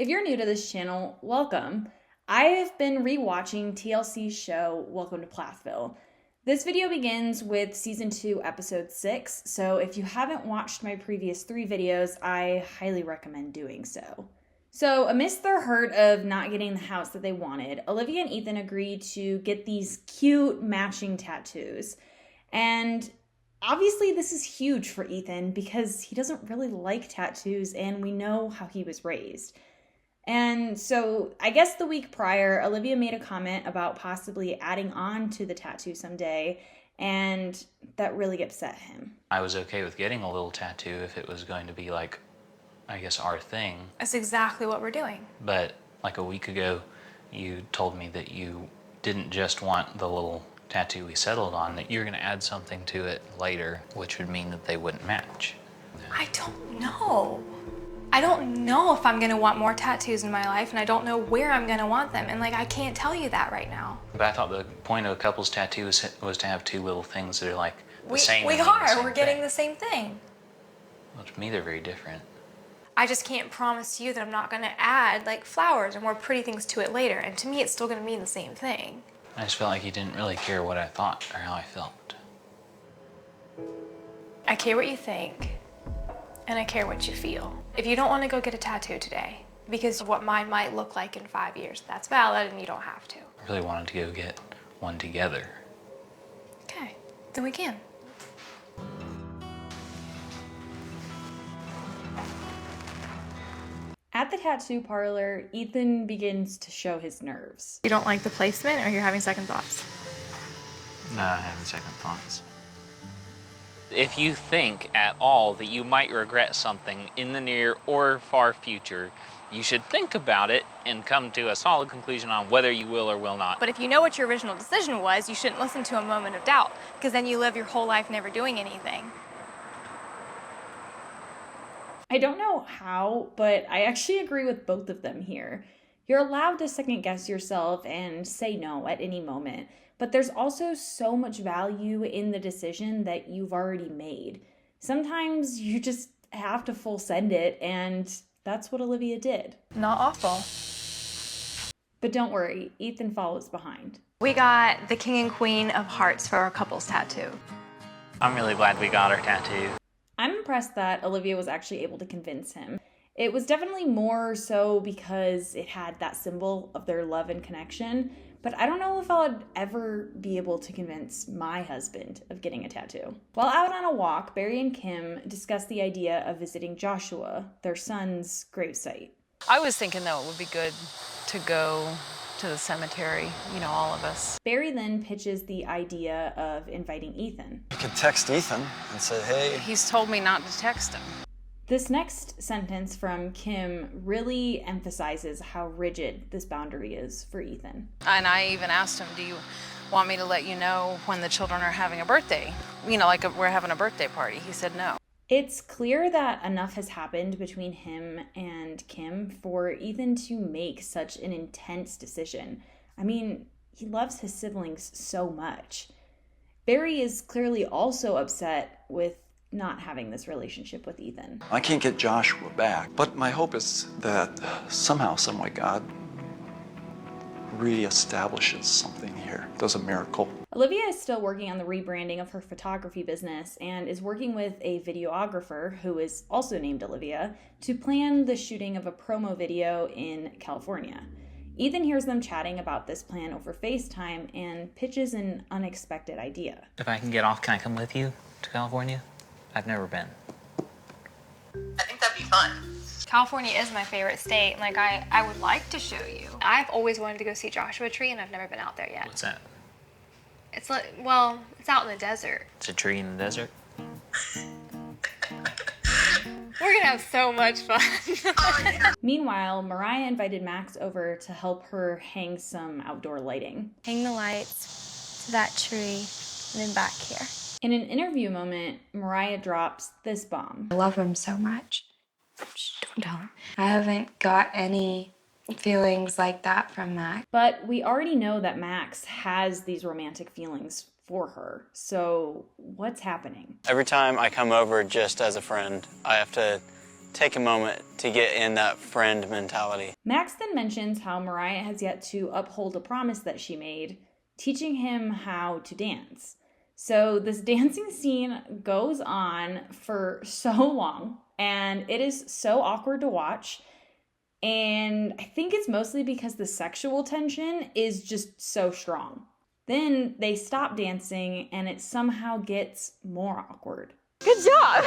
If you're new to this channel, welcome. I've been rewatching TLC's show, Welcome to Plathville. This video begins with season 2, episode 6, so if you haven't watched my previous 3 videos, I highly recommend doing so. So, amidst their hurt of not getting the house that they wanted, Olivia and Ethan agreed to get these cute matching tattoos. And obviously this is huge for Ethan because he doesn't really like tattoos and we know how he was raised. And so I guess the week prior, Olivia made a comment about possibly adding on to the tattoo someday, and that really upset him. I was okay with getting a little tattoo if it was going to be like, I guess, our thing. That's exactly what we're doing. But like a week ago, you told me that you didn't just want the little tattoo we settled on, that you're going to add something to it later, which would mean that they wouldn't match. I don't know. I don't know if I'm going to want more tattoos in my life, and I don't know where I'm going to want them. And I can't tell you that right now. But I thought the point of a couple's tattoo was to have 2 little things that are like the same. We are. We're getting the same thing. Well, to me, they're very different. I just can't promise you that I'm not going to add flowers or more pretty things to it later. And to me, it's still going to mean the same thing. I just felt like you didn't really care what I thought or how I felt. I care what you think, and I care what you feel. If you don't want to go get a tattoo today, because of what mine might look like in 5 years, that's valid and you don't have to. I really wanted to go get one together. Okay, then we can. At the tattoo parlor, Ethan begins to show his nerves. You don't like the placement, or you're having second thoughts? No, I haven't second thoughts. If you think at all that you might regret something in the near or far future, you should think about it and come to a solid conclusion on whether you will or will not. But if you know what your original decision was, you shouldn't listen to a moment of doubt, because then you live your whole life never doing anything. I don't know how, but I actually agree with both of them here. You're allowed to second guess yourself and say no at any moment, but there's also so much value in the decision that you've already made. Sometimes you just have to full send it, and that's what Olivia did. Not awful. But don't worry, Ethan follows behind. We got the King and Queen of Hearts for our couple's tattoo. I'm really glad we got our tattoo. I'm impressed that Olivia was actually able to convince him. It was definitely more so because it had that symbol of their love and connection, but I don't know if I'll ever be able to convince my husband of getting a tattoo. While out on a walk, Barry and Kim discussed the idea of visiting Joshua, their son's gravesite. I was thinking, though, it would be good to go to the cemetery, all of us. Barry then pitches the idea of inviting Ethan. You could text Ethan and say, hey. He's told me not to text him. This next sentence from Kim really emphasizes how rigid this boundary is for Ethan. And I even asked him, do you want me to let you know when the children are having a birthday? We're having a birthday party. He said no. It's clear that enough has happened between him and Kim for Ethan to make such an intense decision. I mean, he loves his siblings so much. Barry is clearly also upset with not having this relationship with Ethan. I can't get Joshua back, but my hope is that somehow, someway, God reestablishes something here, does a miracle. Olivia is still working on the rebranding of her photography business and is working with a videographer who is also named Olivia to plan the shooting of a promo video in California. Ethan hears them chatting about this plan over FaceTime and pitches an unexpected idea. If I can get off, can I come with you to California? I've never been. I think that'd be fun. California is my favorite state. I would like to show you. I've always wanted to go see Joshua Tree, and I've never been out there yet. What's that? It's it's out in the desert. It's a tree in the desert? We're gonna have so much fun. Meanwhile, Mariah invited Max over to help her hang some outdoor lighting. Hang the lights to that tree and then back here. In an interview moment, Mariah drops this bomb. I love him so much. Shh, don't tell him. I haven't got any feelings like that from Max. But we already know that Max has these romantic feelings for her. So what's happening? Every time I come over just as a friend, I have to take a moment to get in that friend mentality. Max then mentions how Mariah has yet to uphold a promise that she made, teaching him how to dance. So this dancing scene goes on for so long, and it is so awkward to watch. And I think it's mostly because the sexual tension is just so strong. Then they stop dancing, and it somehow gets more awkward. Good job!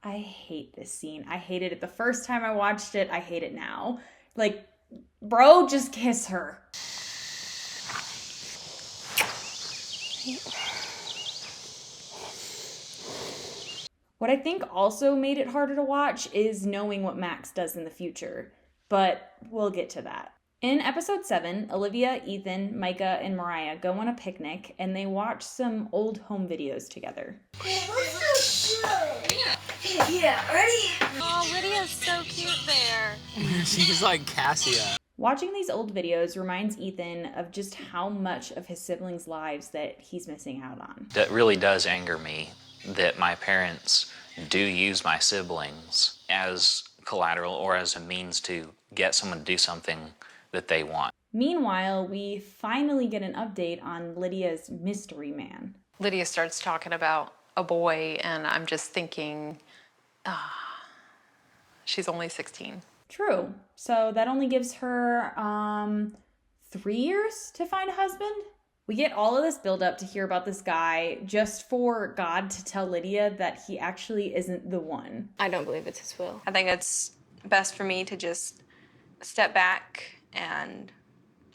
I hate this scene. I hated it the first time I watched it. I hate it now. Like, bro, just kiss her. What I think also made it harder to watch is knowing what Max does in the future, but we'll get to that. In episode 7, Olivia, Ethan, Micah, and Mariah go on a picnic and they watch some old home videos together. Yeah, ready? Oh, Lydia's so cute there. She's like Cassia. Watching these old videos reminds Ethan of just how much of his siblings' lives that he's missing out on. That really does anger me that my parents do use my siblings as collateral or as a means to get someone to do something that they want. Meanwhile, we finally get an update on Lydia's mystery man. Lydia starts talking about a boy, and I'm just thinking, she's only 16. True. So that only gives her 3 years to find a husband. We get all of this build up to hear about this guy just for God to tell Lydia that he actually isn't the one. I don't believe it's his will. I think it's best for me to just step back and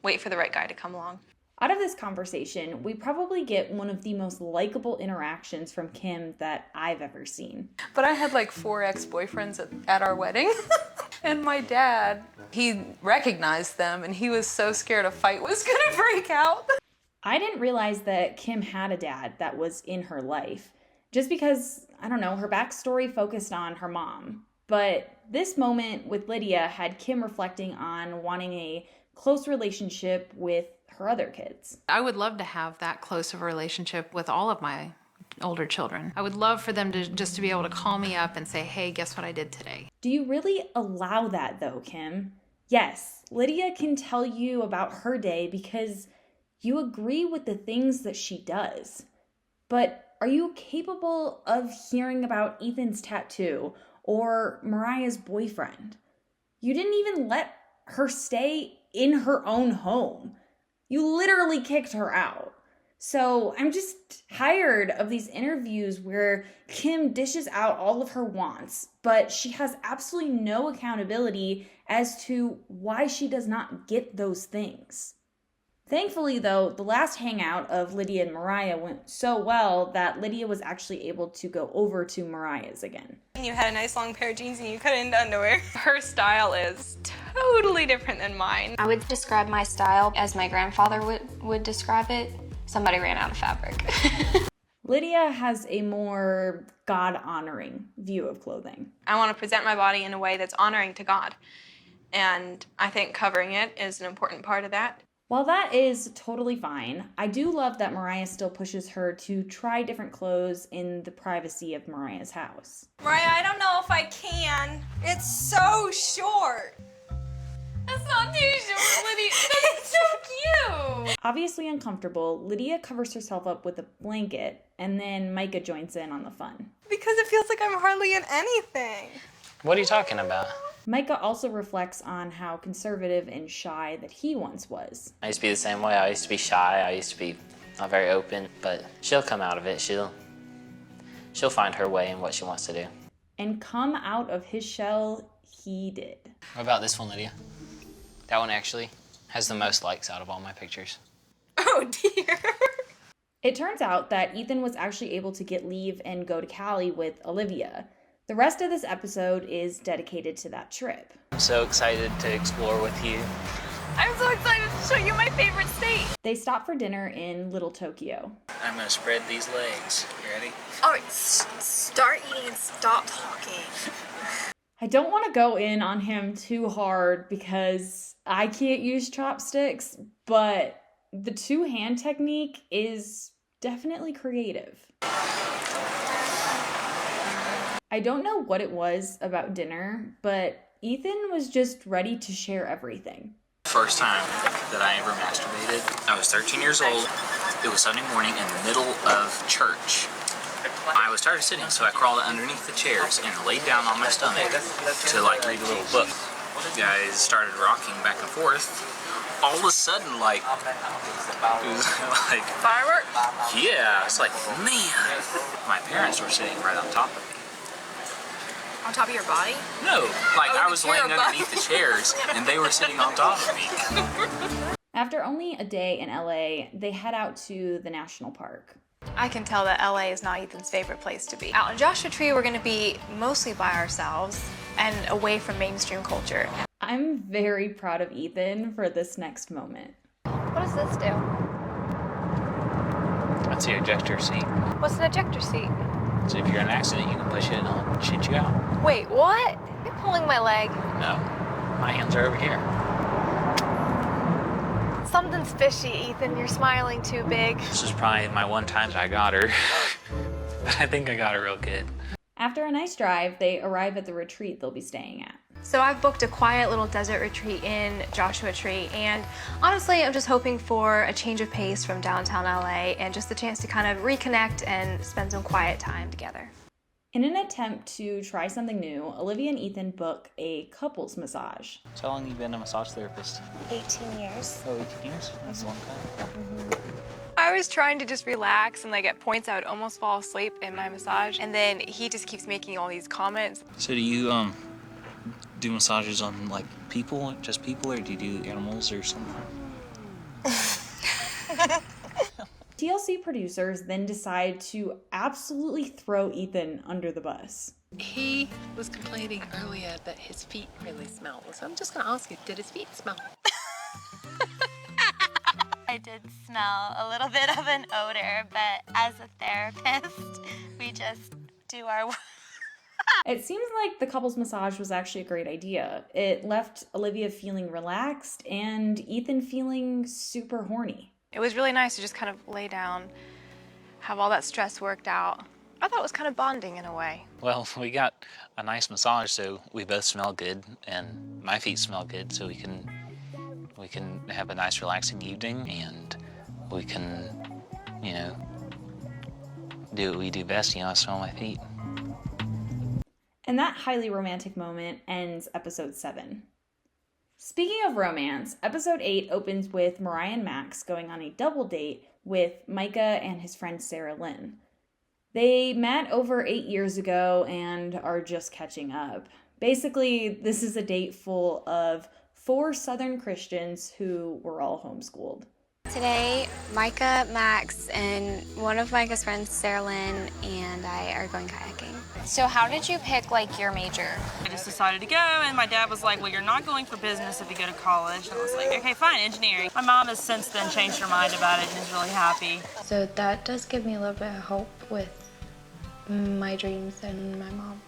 wait for the right guy to come along. Out of this conversation, we probably get one of the most likable interactions from Kim that I've ever seen. But I had like 4 ex-boyfriends at our wedding. And my dad, he recognized them and he was so scared a fight was gonna break out. I didn't realize that Kim had a dad that was in her life, just because, I don't know, her backstory focused on her mom. But this moment with Lydia had Kim reflecting on wanting a close relationship with her other kids. I would love to have that close of a relationship with all of my older children. I would love for them to just to be able to call me up and say, hey, guess what I did today? Do you really allow that though, Kim? Yes, Lydia can tell you about her day because you agree with the things that she does. But are you capable of hearing about Ethan's tattoo or Mariah's boyfriend? You didn't even let her stay in her own home. You literally kicked her out. So I'm just tired of these interviews where Kim dishes out all of her wants, but she has absolutely no accountability as to why she does not get those things. Thankfully, though, the last hangout of Lydia and Mariah went so well that Lydia was actually able to go over to Mariah's again. You had a nice long pair of jeans and you cut it into underwear. Her style is totally different than mine. I would describe my style as my grandfather would describe it. Somebody ran out of fabric. Lydia has a more God-honoring view of clothing. I want to present my body in a way that's honoring to God. And I think covering it is an important part of that. While that is totally fine, I do love that Mariah still pushes her to try different clothes in the privacy of Mariah's house. Mariah, I don't know if I can. It's so short. That's not too short, Lydia. That's so cute. Obviously uncomfortable, Lydia covers herself up with a blanket, and then Micah joins in on the fun. Because it feels like I'm hardly in anything. What are you talking about? Micah also reflects on how conservative and shy that he once was. I used to be the same way. I used to be shy. I used to be not very open, but she'll come out of it. She'll find her way in what she wants to do. And come out of his shell, he did. What about this one, Lydia? That one actually has the most likes out of all my pictures. Oh dear. It turns out that Ethan was actually able to get leave and go to Cali with Olivia. The rest of this episode is dedicated to that trip. I'm so excited to explore with you. I'm so excited to show you my favorite state. They stop for dinner in Little Tokyo. I'm gonna spread these legs. You ready? All right, start eating and stop talking. I don't want to go in on him too hard because I can't use chopsticks, but the two-hand technique is definitely creative. I don't know what it was about dinner, but Ethan was just ready to share everything. First time that I ever masturbated, I was 13 years old. It was Sunday morning in the middle of church. I was tired of sitting, so I crawled underneath the chairs and laid down on my stomach to like read a little book. Guys started rocking back and forth. All of a sudden, like, it was like Fireworks? yeah, it's like, man. My parents were sitting right on top of me. On top of your body? No, like Oh, I the was chair laying above. underneath the chairs and they were sitting on top of me. After only a day in LA, they head out to the national park. I can tell that LA is not Ethan's favorite place to be. Out in Joshua Tree, we're gonna be mostly by ourselves and away from mainstream culture. I'm very proud of Ethan for this next moment. What does this do? That's the ejector seat. What's an ejector seat? So if you're in an accident, you can push it and it'll shoot you out. Wait, what? You're pulling my leg. No, my hands are over here. Something's fishy, Ethan. You're smiling too big. This is probably my one time I got her. But I think I got her real good. After a nice drive, they arrive at the retreat they'll be staying at. So I've booked a quiet little desert retreat in Joshua Tree, and honestly, I'm just hoping for a change of pace from downtown LA and just the chance to kind of reconnect and spend some quiet time together. In an attempt to try something new, Olivia and Ethan book a couples massage. So how long have you been a massage therapist? 18 years. Oh, 18 years? That's a long time. I was trying to just relax, and like at points I would almost fall asleep in my massage, and then he just keeps making all these comments. So do you do massages on like people, just people, or do you do animals or something? TLC producers then decide to absolutely throw Ethan under the bus. He was complaining earlier that his feet really smell. So I'm just going to ask you, did his feet smell? I did smell a little bit of an odor, but as a therapist, we just do our work. It seems like the couples massage was actually a great idea. It left Olivia feeling relaxed and Ethan feeling super horny. It was really nice to just kind of lay down, have all that stress worked out. I thought it was kind of bonding in a way. Well, we got a nice massage, so we both smell good, and my feet smell good, so we can have a nice relaxing evening, and we can, you know, do what we do best, you know, smell my feet. And that highly romantic moment ends episode 7. Speaking of romance, episode 8 opens with Mariah and Max going on a double date with Micah and his friend Sarah Lynn. They met over 8 years ago and are just catching up. Basically, this is a date full of 4 Southern Christians who were all homeschooled. Today, Micah, Max, and one of Micah's friends, Sarah Lynn, and I are going kayaking. So how did you pick, like, your major? I just decided to go, and my dad was like, well, you're not going for business if you go to college. And I was like, okay, fine, engineering. My mom has since then changed her mind about it and is really happy. So that does give me a little bit of hope with my dreams and my mom.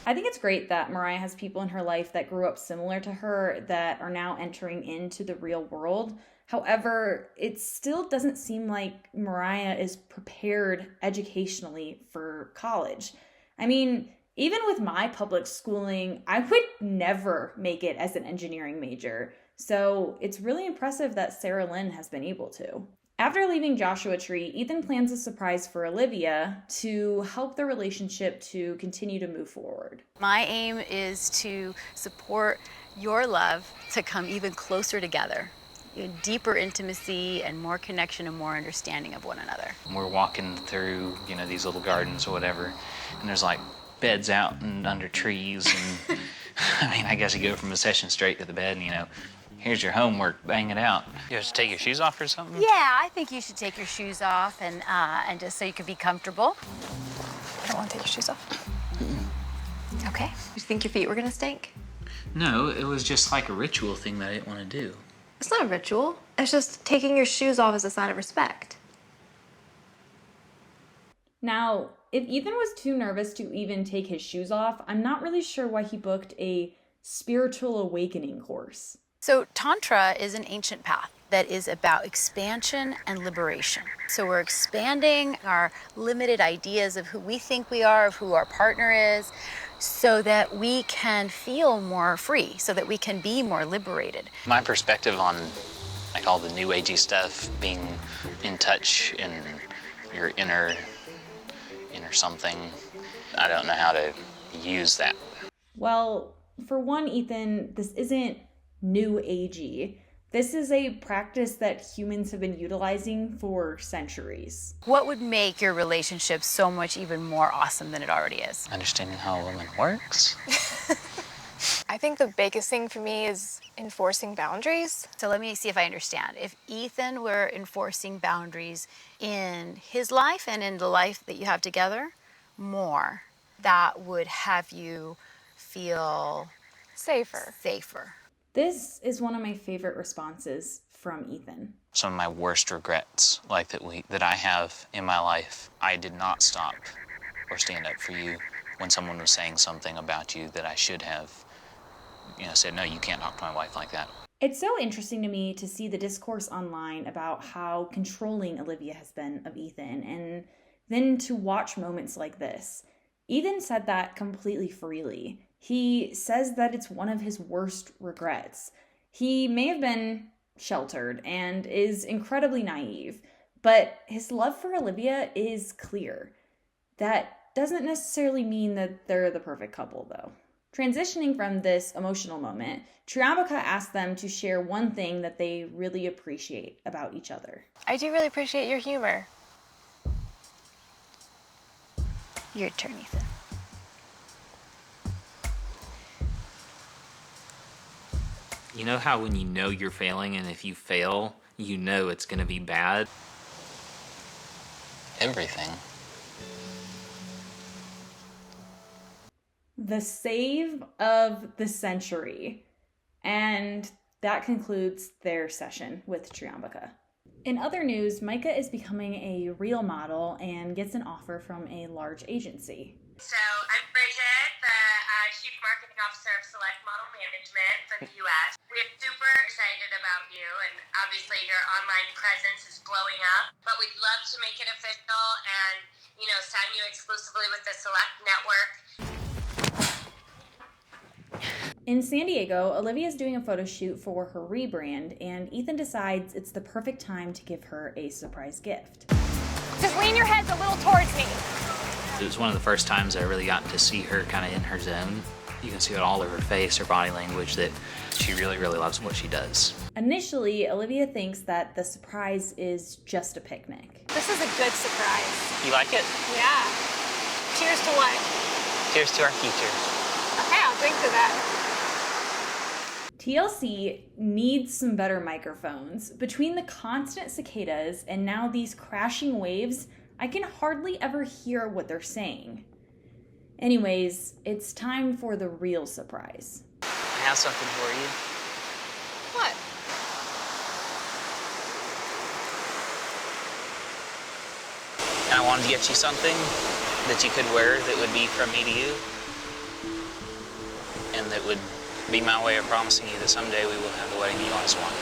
I think it's great that Mariah has people in her life that grew up similar to her that are now entering into the real world. However, it still doesn't seem like Mariah is prepared educationally for college. I mean, even with my public schooling, I would never make it as an engineering major. So it's really impressive that Sarah Lynn has been able to. After leaving Joshua Tree, Ethan plans a surprise for Olivia to help the relationship to continue to move forward. My aim is to support your love to come even closer together. Deeper intimacy and more connection and more understanding of one another. We're walking through, you know, these little gardens or whatever, and there's like beds out and under trees, and I mean, I guess you go from a session straight to the bed, and you know, here's your homework, bang it out. You have to take your shoes off or something? Yeah, I think you should take your shoes off and just so you can be comfortable. I don't want to take your shoes off. Okay. You think your feet were gonna stink? No, it was just like a ritual thing that I didn't want to do. It's not a ritual. It's just taking your shoes off as a sign of respect. Now, if Ethan was too nervous to even take his shoes off, I'm not really sure why he booked a spiritual awakening course. So Tantra is an ancient path. that is about expansion and liberation. So we're expanding our limited ideas of who we think we are, of who our partner is, so that we can feel more free, so that we can be more liberated. My perspective on like all the new agey stuff, being in touch in your inner something, I don't know how to use that. Well, for one, Ethan, this isn't new agey. This is a practice that humans have been utilizing for centuries. What would make your relationship so much even more awesome than it already is? Understanding how a woman works. I think the biggest thing for me is enforcing boundaries. So let me see if I understand. If Ethan were enforcing boundaries in his life and in the life that you have together more, that would have you feel safer. This is one of my favorite responses from Ethan. Some of my worst regrets, like that I have in my life, I did not stop or stand up for you when someone was saying something about you that I should have, said, no, you can't talk to my wife like that. It's so interesting to me to see the discourse online about how controlling Olivia has been of Ethan, and then to watch moments like this. Ethan said that completely freely. He says that it's one of his worst regrets. He may have been sheltered and is incredibly naive, but his love for Olivia is clear. That doesn't necessarily mean that they're the perfect couple, though. Transitioning from this emotional moment, Triambaka asked them to share one thing that they really appreciate about each other. I do really appreciate your humor. Your turn, Ethan. You know how when you know you're failing and if you fail, you know it's going to be bad? Everything. The save of the century. And that concludes their session with Triambaka. In other news, Micah is becoming a real model and gets an offer from a large agency. So I'm Bridget, the Chief Marketing Officer of Select Model Management for the U.S. We're super excited about you, and obviously your online presence is blowing up. But we'd love to make it official and, sign you exclusively with the Select Network. In San Diego, Olivia is doing a photo shoot for her rebrand, and Ethan decides it's the perfect time to give her a surprise gift. Just lean your heads a little towards me. It was one of the first times I really got to see her kind of in her zone. You can see it all over her face, her body language, that she really, really loves what she does. Initially, Olivia thinks that the surprise is just a picnic. This is a good surprise. You like it? Yeah. Cheers to what? Cheers to our future. Okay, I'll drink to that. TLC needs some better microphones. Between the constant cicadas and now these crashing waves, I can hardly ever hear what they're saying. Anyways, it's time for the real surprise. I have something for you. What? And I wanted to get you something that you could wear that would be from me to you. And that would be my way of promising you that someday we will have the wedding you always want.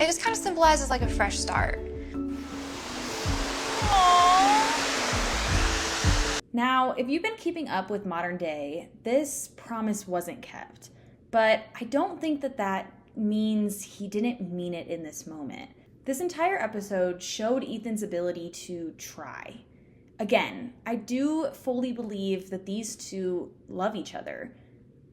It just kind of symbolizes like a fresh start. Now, if you've been keeping up with Modern Day, this promise wasn't kept. But I don't think that means he didn't mean it in this moment. This entire episode showed Ethan's ability to try. Again, I do fully believe that these two love each other.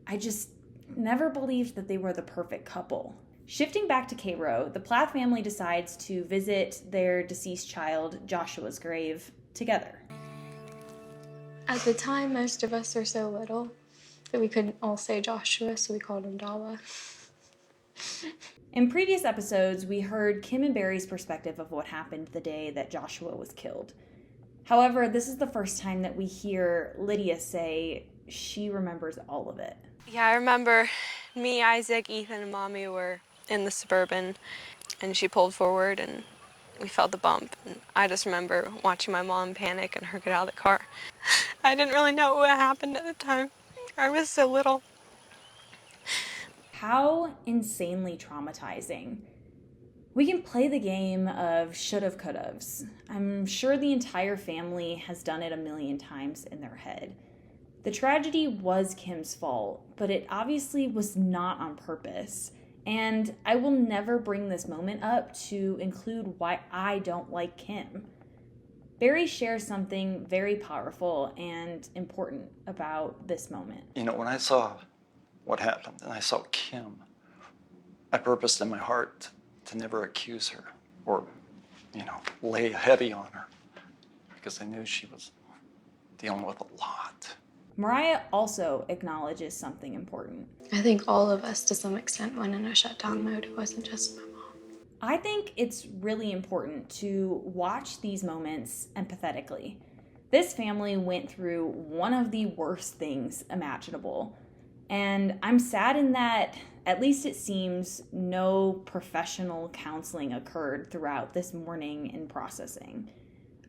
I just never believed that they were the perfect couple. Shifting back to Cairo, the Plath family decides to visit their deceased child, Joshua's grave, together. At the time, most of us were so little that we couldn't all say Joshua, so we called him Dawa. In previous episodes, we heard Kim and Barry's perspective of what happened the day that Joshua was killed. However, this is the first time that we hear Lydia say she remembers all of it. Yeah, I remember me, Isaac, Ethan, and Mommy were in the Suburban, and she pulled forward, and we felt the bump. And I just remember watching my mom panic and her get out of the car. I didn't really know what happened at the time. I was so little. how insanely traumatizing. We can play the game of should've, could'ves. I'm sure the entire family has done it a million times in their head. The tragedy was Kim's fault, but it obviously was not on purpose. And I will never bring this moment up to include why I don't like Kim. Barry shares something very powerful and important about this moment. You know, when I saw what happened and I saw Kim, I purposed in my heart to never accuse her or, lay heavy on her because I knew she was dealing with a lot. Mariah also acknowledges something important. I think all of us, to some extent, went in a shutdown mode. It wasn't just my mom. I think it's really important to watch these moments empathetically. This family went through one of the worst things imaginable. And I'm saddened that, at least it seems, no professional counseling occurred throughout this mourning and processing.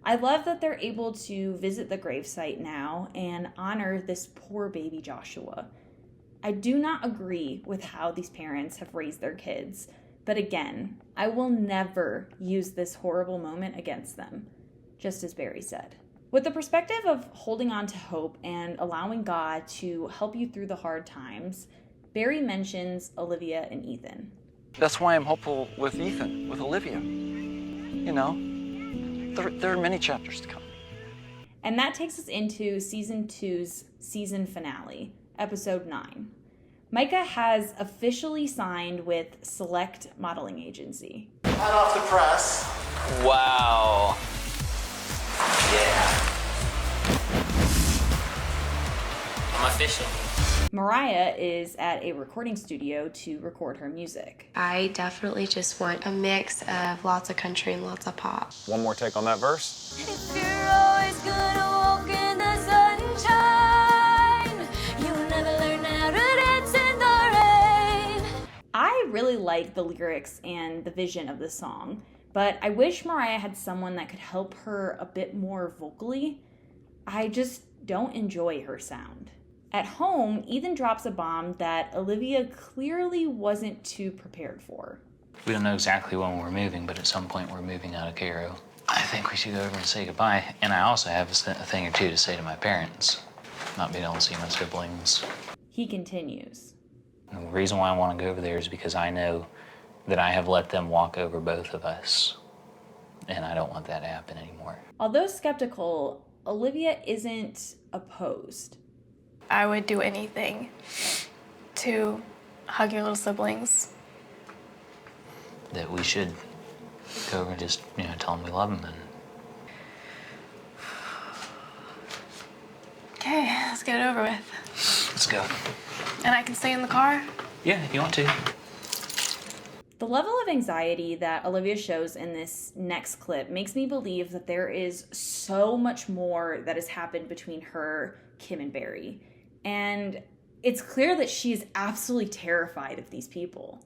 I love that they're able to visit the gravesite now and honor this poor baby Joshua. I do not agree with how these parents have raised their kids, but again, I will never use this horrible moment against them, just as Barry said. With the perspective of holding on to hope and allowing God to help you through the hard times, Barry mentions Olivia and Ethan. That's why I'm hopeful with Ethan, with Olivia. There are many chapters to come. And that takes us into season 2's season finale, episode 9. Micah has officially signed with Select Modeling Agency. Hot off the press. Wow. Yeah. I'm official. Mariah is at a recording studio to record her music. I definitely just want a mix of lots of country and lots of pop. One more take on that verse. If you're always gonna walk in the sunshine, you'll never learn how to dance in the rain. I really like the lyrics and the vision of the song, but I wish Mariah had someone that could help her a bit more vocally. I just don't enjoy her sound. At home, Ethan drops a bomb that Olivia clearly wasn't too prepared for. We don't know exactly when we're moving, but at some point we're moving out of Cairo. I think we should go over and say goodbye. And I also have a thing or two to say to my parents, not being able to see my siblings. He continues. And the reason why I want to go over there is because I know that I have let them walk over both of us. And I don't want that to happen anymore. Although skeptical, Olivia isn't opposed. I would do anything to hug your little siblings. That we should go over and just, tell them we love them. And Okay, let's get it over with. let's go. And I can stay in the car? Yeah, if you want to. The level of anxiety that Olivia shows in this next clip makes me believe that there is so much more that has happened between her, Kim, and Barry. And it's clear that she is absolutely terrified of these people.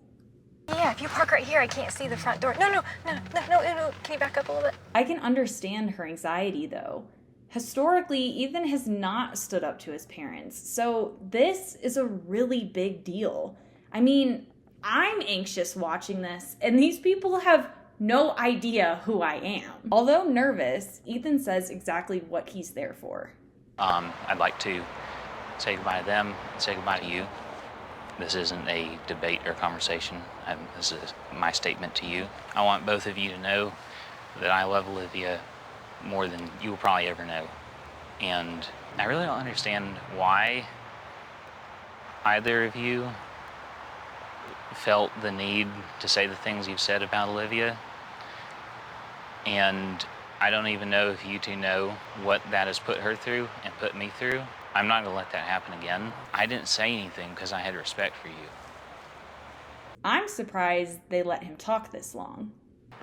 Yeah, if you park right here, I can't see the front door. No. Can you back up a little bit? I can understand her anxiety, though. Historically, Ethan has not stood up to his parents, so this is a really big deal. I mean, I'm anxious watching this, and these people have no idea who I am. Although nervous, Ethan says exactly what he's there for. I'd like to say goodbye to them and say goodbye to you. This isn't a debate or conversation. This is my statement to you. I want both of you to know that I love Olivia more than you will probably ever know. And I really don't understand why either of you felt the need to say the things you've said about Olivia. And I don't even know if you two know what that has put her through and put me through. I'm not gonna let that happen again. I didn't say anything because I had respect for you. I'm surprised they let him talk this long.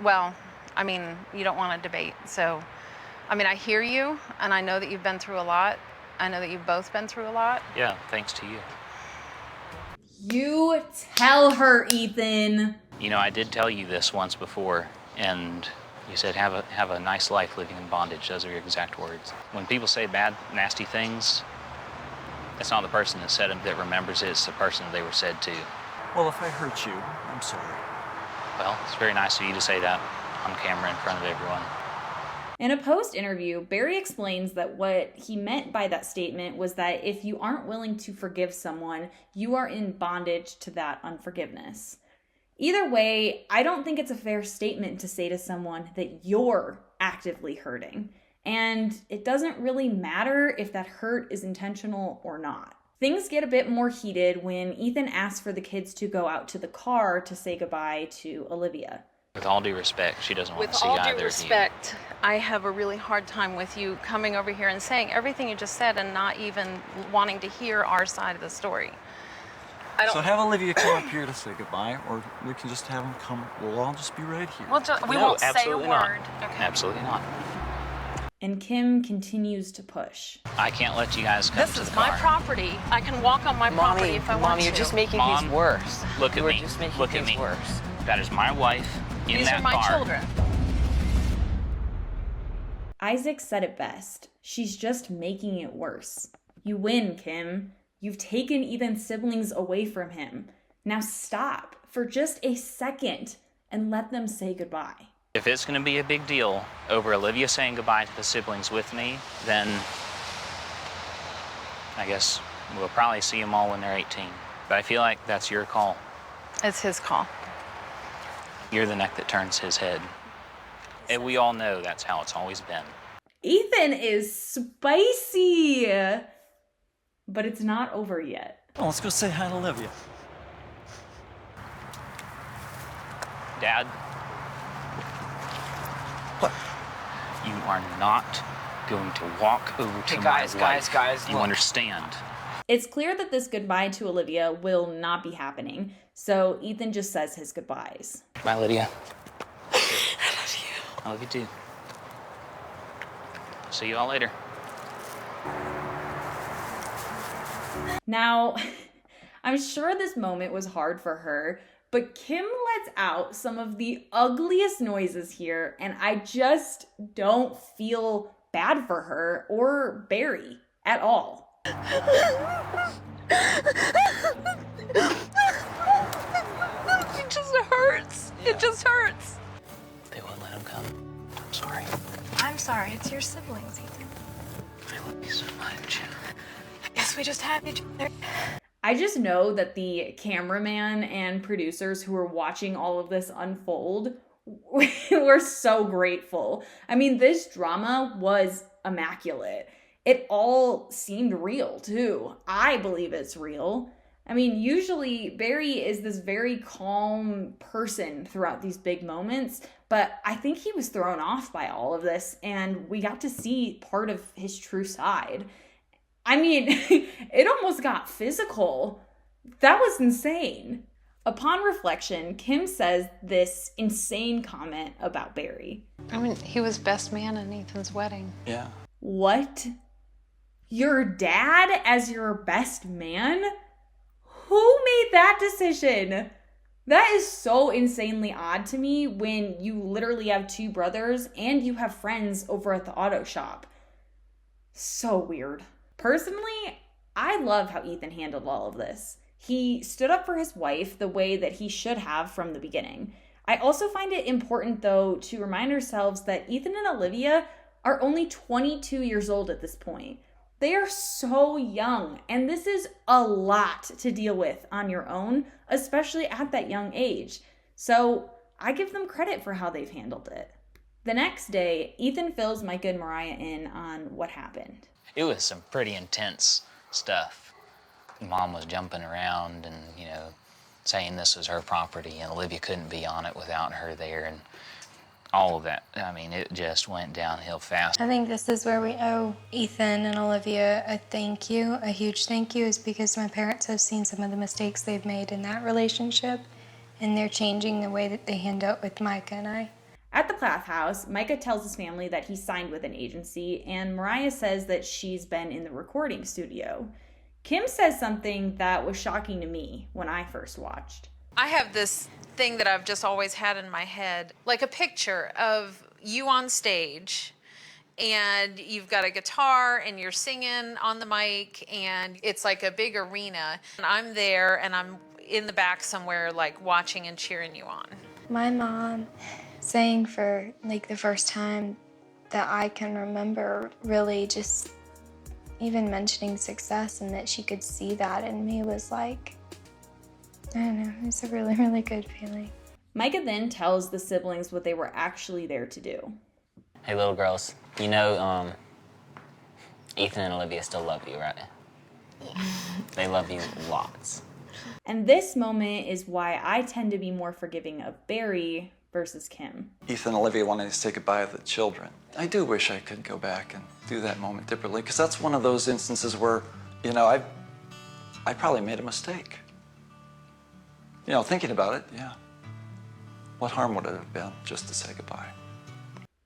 Well, I mean, you don't want to debate. So, I mean, I hear you, and I know that you've been through a lot. I know that you've both been through a lot. Yeah, thanks to you. You tell her, Ethan. I did tell you this once before, and you said have a nice life living in bondage. Those are your exact words. When people say bad, nasty things, it's not the person that said them that remembers it, it's the person they were said to. Well, if I hurt you, I'm sorry. Well, it's very nice of you to say that on camera in front of everyone. In a post-interview, Barry explains that what he meant by that statement was that if you aren't willing to forgive someone, you are in bondage to that unforgiveness. Either way, I don't think it's a fair statement to say to someone that you're actively hurting. And it doesn't really matter if that hurt is intentional or not. Things get a bit more heated when Ethan asks for the kids to go out to the car to say goodbye to Olivia. With all due respect, she doesn't want to see With all either due of you. respect, I have a really hard time with you coming over here and saying everything you just said and not even wanting to hear our side of the story. So have Olivia come up here to say goodbye, or we can just have them come. We'll all just be right here. We won't say a absolutely not. word. Okay. Absolutely not. And Kim continues to push. I can't let you guys come This to is the my car. property. I can walk on my property if I want Mommy, to. you're just making Mom, things worse. Look at You are me. just making Look at things me. worse. That is my wife in These that are my car. children. Isaac said it best. She's just making it worse. You win, Kim. You've taken Ethan's siblings away from him. Now stop for just a second and let them say goodbye. If it's going to be a big deal over Olivia saying goodbye to the siblings with me, then I guess we'll probably see them all when they're 18. But I feel like that's your call. It's his call. You're the neck that turns his head. And we all know that's how it's always been. Ethan is spicy, but it's not over yet. Oh, let's go say hi to Olivia. Dad. What? You are not going to walk over to guys, my wife. guys, You look. understand? It's clear that this goodbye to Olivia will not be happening, so Ethan just says his goodbyes. Bye, Lydia. I love you. I love you too. See you all later. Now, I'm sure this moment was hard for her, but Kim lets out some of the ugliest noises here, and I just don't feel bad for her or Barry at all. It just hurts. It just hurts. They won't let him come. I'm sorry. I'm sorry, it's your siblings, Ethan. I love you so much. I guess we just have each other. I just know that the cameraman and producers who were watching all of this unfold were so grateful. I mean, this drama was immaculate. It all seemed real, too. I believe it's real. I mean, usually Barry is this very calm person throughout these big moments, but I think he was thrown off by all of this, and we got to see part of his true side. I mean, it almost got physical. That was insane. Upon reflection, Kim says this insane comment about Barry. I mean, he was best man at Ethan's wedding. Yeah. What? Your dad as your best man? Who made that decision? That is so insanely odd to me when you literally have two brothers and you have friends over at the auto shop. So weird. Personally, I love how Ethan handled all of this. He stood up for his wife the way that he should have from the beginning. I also find it important, though, to remind ourselves that Ethan and Olivia are only 22 years old at this point. They are so young, and this is a lot to deal with on your own, especially at that young age. So I give them credit for how they've handled it. The next day, Ethan fills Micah and Mariah in on what happened. It was some pretty intense stuff. Mom was jumping around and, saying this was her property and Olivia couldn't be on it without her there and all of that. I mean, it just went downhill fast. I think this is where we owe Ethan and Olivia a thank you, a huge thank you, is because my parents have seen some of the mistakes they've made in that relationship, and they're changing the way that they handle it with Micah and I. At the Plath house, Micah tells his family that he signed with an agency, and Mariah says that she's been in the recording studio. Kim says something that was shocking to me when I first watched. I have this thing that I've just always had in my head, like a picture of you on stage, and you've got a guitar and you're singing on the mic, and it's like a big arena, and I'm there and I'm in the back somewhere, like watching and cheering you on? My mom saying for like the first time that I can remember, really just even mentioning success and that she could see that in me was like, I don't know, it was a really, really good feeling. Micah then tells the siblings what they were actually there to do. Hey, little girls, you know, Ethan and Olivia still love you, right? Yeah. They love you lots. And this moment is why I tend to be more forgiving of Barry versus Kim. Ethan and Olivia wanted to say goodbye to the children. I do wish I could go back and do that moment differently, because that's one of those instances where, you know, I probably made a mistake. You know, thinking about it, yeah. What harm would it have been just to say goodbye?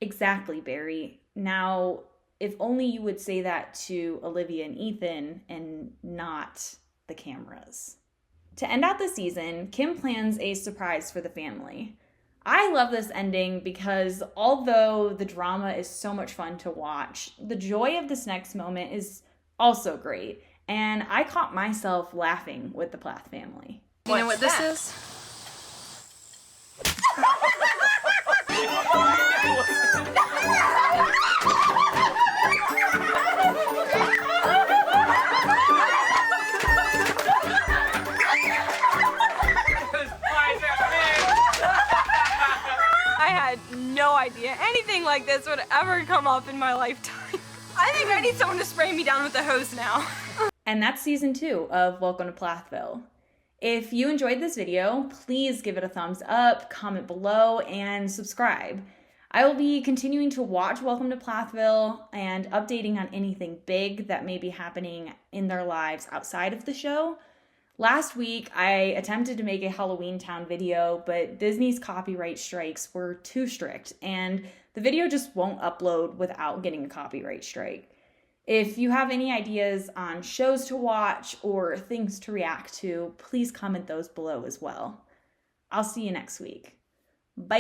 Exactly, Barry. Now, if only you would say that to Olivia and Ethan and not the cameras. To end out the season, Kim plans a surprise for the family. I love this ending because although the drama is so much fun to watch, the joy of this next moment is also great. And I caught myself laughing with the Plath family. Do you know what this is? I had no idea anything like this would ever come up in my lifetime. I think I need someone to spray me down with a hose now. And that's season 2 of Welcome to Plathville. If you enjoyed this video, please give it a thumbs up, comment below, and subscribe. I will be continuing to watch Welcome to Plathville and updating on anything big that may be happening in their lives outside of the show. Last week, I attempted to make a Halloween Town video, but Disney's copyright strikes were too strict, and the video just won't upload without getting a copyright strike. If you have any ideas on shows to watch or things to react to, please comment those below as well. I'll see you next week. Bye!